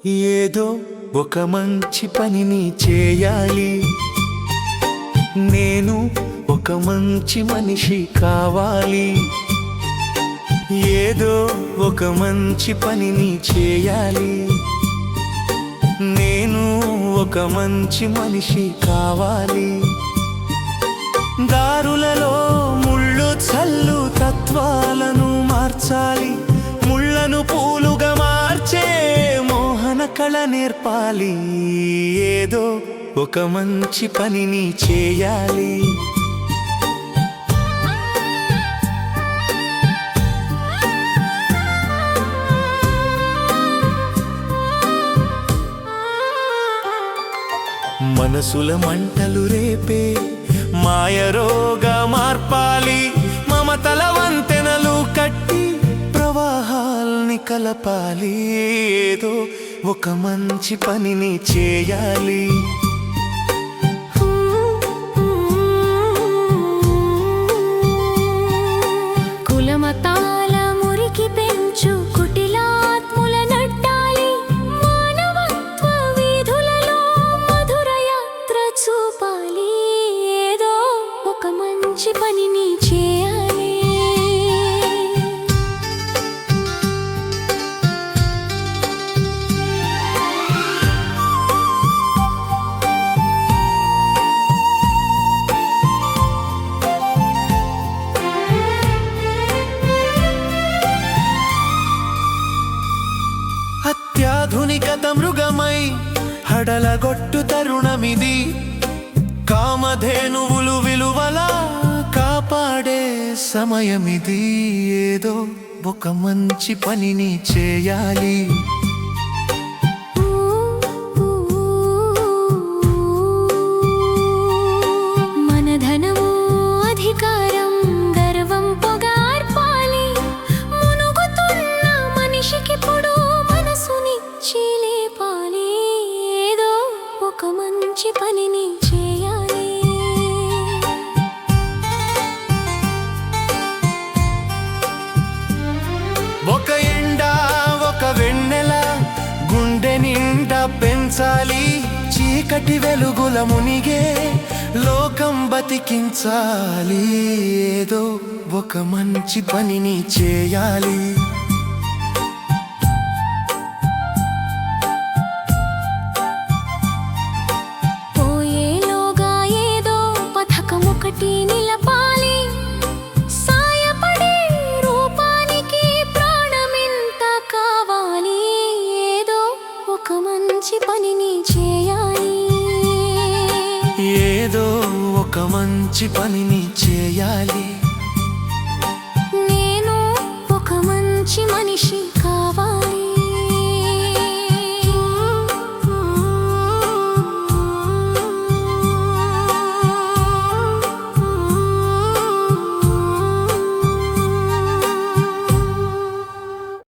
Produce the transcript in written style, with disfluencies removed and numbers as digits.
ఏదో ఒక మంచి పనిని చేయాలి, నేను ఒక మంచి మనిషి కావాలి. ఏదో ఒక మంచి పనిని చేయాలి, నేను ఒక మంచి మనిషి కావాలి. దారులలో ముళ్ళు చల్లు తత్వాలను మార్చాలి, ముళ్ళను పూలుగా మార్చే మోహన కళ నేర్పాలి. ఏదో ఒక మంచి పనిని చేయాలి. మనసుల మంటలు రేపే మాయరోగా మార్పాలి, మమతల వంతెనలు కట్టి ప్రవాహాల్ని కలపాలి. ఏదో ఒక మంచి పనిని చేయాలి. కులమతాల మురికి పెంచు కుటిలాత్ముల నట్టాలి, మానవత్వ వీధులలో మధుర యాత్ర చూపాలి. ఏదో ఒక మంచి పనిని చేయాలి. అత్యాధునికత మృగమై హడలగొట్టు తరుణమిది, కామధేనువులు విలువలా కాపాడే సమయమిది. ఏదో ఒక మంచి పనిని చేయాలి. మన ధనము అధికారం గర్వం పొగార్పాలి, మునుగుతున్న మనిషికి పొడు మనసునిచ్చి లేపాలి. ఏదో ఒక మంచి పనిని చేయాలి. ఒక ఎండ ఒక వెన్నెల గుండె నిండా పెంచాలి, చీకటి వెలుగుల మునిగే లోకం బతికించాలి. ఏదో ఒక మంచి పనిని చేయాలి. పోయేలోగా ఏదో పథకం ఒకటి నిలపాలి, సాయపడే రూపానికి ప్రాణమెంత కావాలి. ఏదో ఒక మంచి పనిని చేయాలి. ఏదో ఒక మంచి పనిని చేయాలి. నేను ఒక మంచి మనిషి